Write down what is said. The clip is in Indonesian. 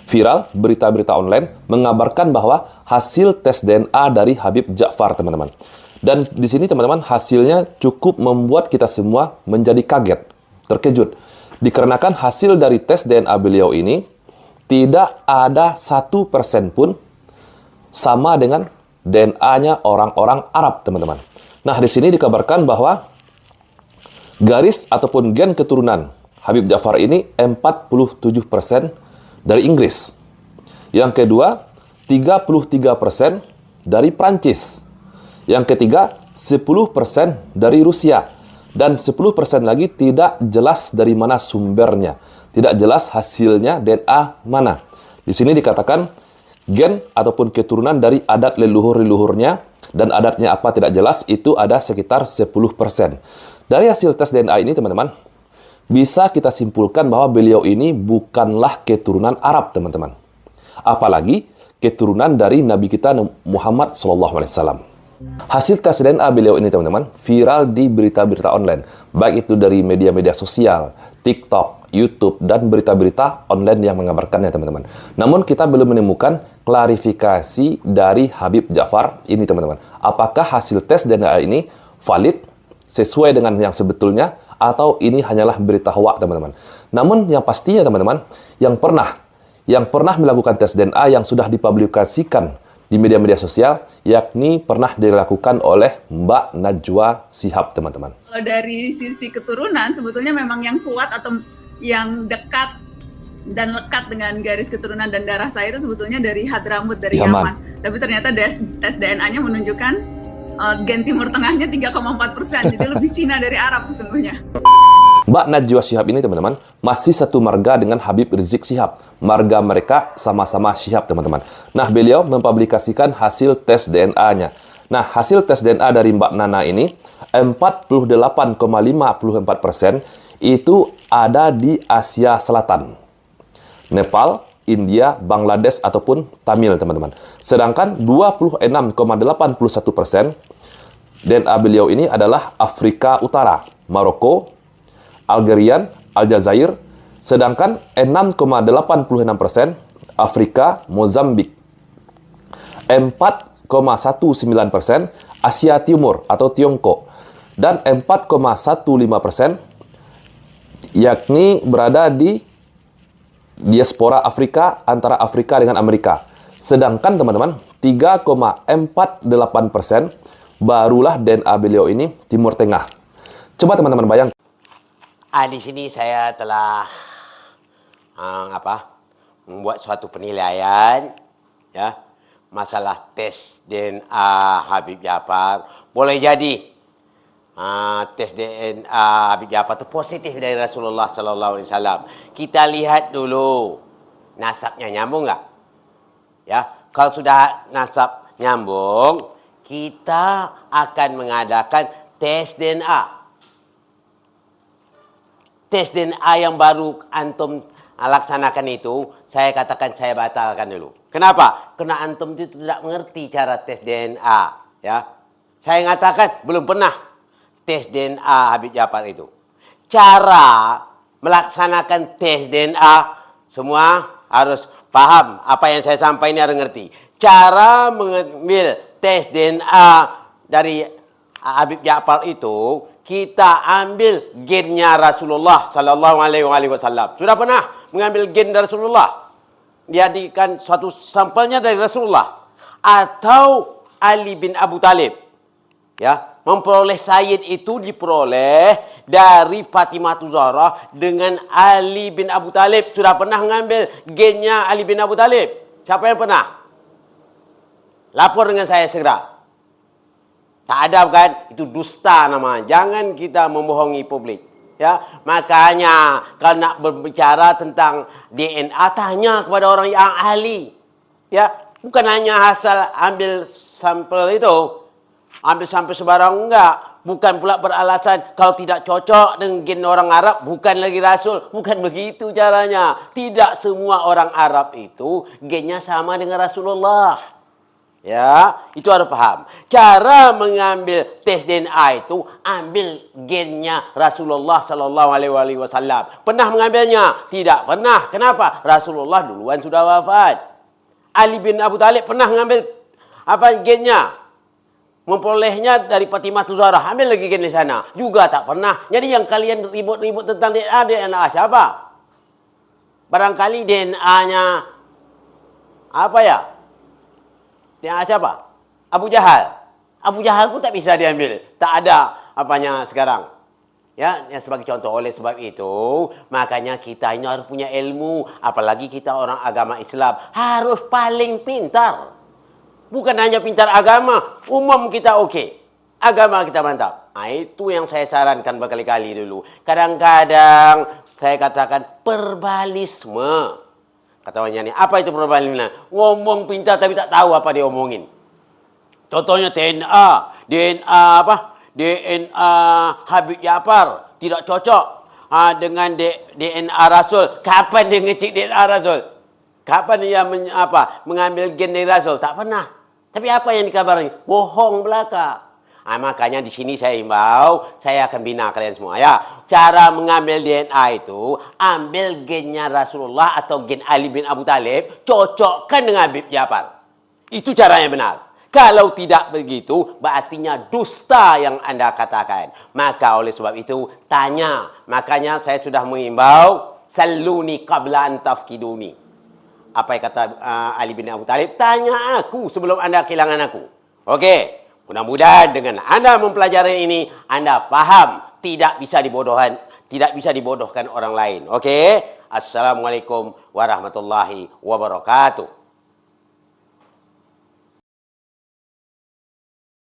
Viral berita-berita online mengabarkan bahwa hasil tes DNA dari Habib Ja'far, teman-teman. Dan di sini, teman-teman, hasilnya cukup membuat kita semua menjadi kaget, terkejut. Dikarenakan hasil dari tes DNA beliau ini tidak ada 1% pun sama dengan DNA-nya orang-orang Arab, teman-teman. Nah, di sini dikabarkan bahwa garis ataupun gen keturunan Habib Ja'far ini 47% dari Inggris. Yang kedua, 33% dari Prancis. Yang ketiga, 10% dari Rusia. Dan 10% lagi tidak jelas dari mana sumbernya. Tidak jelas hasilnya DNA mana. Di sini dikatakan gen ataupun keturunan dari adat leluhur-leluhurnya dan adatnya apa tidak jelas, itu ada sekitar 10%. Dari hasil tes DNA ini, teman-teman, bisa kita simpulkan bahwa beliau ini bukanlah keturunan Arab, teman-teman. Apalagi keturunan dari Nabi kita Muhammad SAW. Hasil tes DNA beliau ini, teman-teman, viral di berita-berita online. Baik itu dari media-media sosial, TikTok, YouTube, dan berita-berita online yang mengabarkannya, teman-teman. Namun kita belum menemukan klarifikasi dari Habib Ja'far ini, teman-teman. Apakah hasil tes DNA ini valid, sesuai dengan yang sebetulnya, atau ini hanyalah berita hoak, teman-teman. Namun yang pastinya, teman-teman, yang pernah melakukan tes DNA yang sudah dipublikasikan di media-media sosial, yakni pernah dilakukan oleh Mbak Najwa Shihab, teman-teman. Kalau dari sisi keturunan, sebetulnya memang yang kuat atau yang dekat dan lekat dengan garis keturunan dan darah saya itu sebetulnya dari Hadramut, dari Yaman. Tapi ternyata tes DNA-nya menunjukkan gen Timur Tengahnya 3,4%, jadi lebih Cina dari Arab sesungguhnya. Mbak Najwa Shihab ini, teman-teman, masih satu marga dengan Habib Rizik Shihab. Marga mereka sama-sama Shihab, teman-teman. Nah, beliau mempublikasikan hasil tes DNA-nya. Nah, hasil tes DNA dari Mbak Nana ini, 48,54% itu ada di Asia Selatan. Nepal, India, Bangladesh, ataupun Tamil, teman-teman. Sedangkan 26,81% DNA beliau ini adalah Afrika Utara, Maroko, Algerian, Aljazair, sedangkan 6,86% Afrika, Mozambik. 4,19% Asia Timur atau Tiongkok. Dan 4,15% yakni berada di diaspora Afrika, antara Afrika dengan Amerika. Sedangkan, teman-teman, 3,48% barulah DNA beliau ini Timur Tengah. Coba teman-teman bayangkan. Di sini saya telah membuat suatu penilaian, ya, masalah tes DNA Habib Ja'far. Boleh jadi tes DNA Habib Ja'far itu positif dari Rasulullah SAW. Kita lihat dulu nasabnya nyambung nggak? Ya, kalau sudah nasab nyambung, kita akan mengadakan tes DNA. Tes DNA yang baru antum laksanakan itu, saya katakan saya batalkan dulu. Kenapa? Karena antum itu tidak mengerti cara tes DNA. Ya, saya mengatakan belum pernah tes DNA Habib Ja'far itu. Cara melaksanakan tes DNA, semua harus paham apa yang saya sampaikan ini, harus ngerti. Cara mengambil tes DNA dari Habib Ja'far itu, kita ambil gennya Rasulullah Sallallahu Alaihi Wasallam. Sudah pernah mengambil gen dari Rasulullah? Dijadikan suatu sampelnya dari Rasulullah atau Ali bin Abu Talib. Ya, memperoleh Sayyid itu diperoleh dari Fatimah Zahra dengan Ali bin Abu Talib. Sudah pernah mengambil gennya Ali bin Abu Talib? Siapa yang pernah? Lapor dengan saya segera. Tak ada, kan? Itu dusta nama. Jangan kita membohongi publik. Ya, makanya kalau nak berbicara tentang DNA, tanya kepada orang yang ahli. Ya, bukan hanya asal ambil sampel itu. Ambil sampel sembarang, enggak. Bukan pula beralasan kalau tidak cocok dengan gen orang Arab, bukan lagi Rasul. Bukan begitu caranya. Tidak semua orang Arab itu gennya sama dengan Rasulullah. Ya, itu harus paham. Cara mengambil tes DNA itu ambil gennya Rasulullah sallallahu alaihi wasallam. Pernah mengambilnya? Tidak pernah. Kenapa? Rasulullah duluan sudah wafat. Ali bin Abu Talib pernah mengambil gennya? Memperolehnya dari Fatimah Zahra. Ambil lagi gen di sana. Juga tak pernah. Jadi yang kalian ribut-ribut tentang DNA siapa? Barangkali DNA-nya apa ya? DNA siapa? Abu Jahal. Abu Jahal pun tak bisa diambil. Tak ada apanya sekarang. Ya, sebagai contoh. Oleh sebab itu, makanya kita ini harus punya ilmu. Apalagi kita orang agama Islam. Harus paling pintar. Bukan hanya pintar agama. Umum kita okey. Agama kita mantap. Nah, itu yang saya sarankan berkali-kali dulu. Kadang-kadang saya katakan perbalisme. Kata orangnya ni, apa itu perbalisme? Ngomong pintar tapi tak tahu apa dia omongin. Contohnya DNA Habib Ja'far tidak cocok dengan DNA Rasul. Kapan dia ngecek DNA Rasul? Kapan dia mengambil gen dari Rasul? Tak pernah. Tapi apa yang dikabarkan? Bohong belaka. Makanya di sini saya himbau, saya akan bina kalian semua ya. Cara mengambil DNA itu, ambil gennya Rasulullah atau gen Ali bin Abu Talib, cocokkan dengan Habib Ja'far. Itu cara yang benar. Kalau tidak begitu, berartinya dusta yang Anda katakan. Maka oleh sebab itu, tanya. Makanya saya sudah mengimbau, saluni qabla an tafkiduni. Apa yang kata Ali bin Abu Talib? Tanya aku sebelum Anda kehilangan aku. Okey. Mudah-mudahan dengan Anda mempelajari ini, Anda faham tidak bisa dibodohkan orang lain. Okey? Assalamualaikum warahmatullahi wabarakatuh.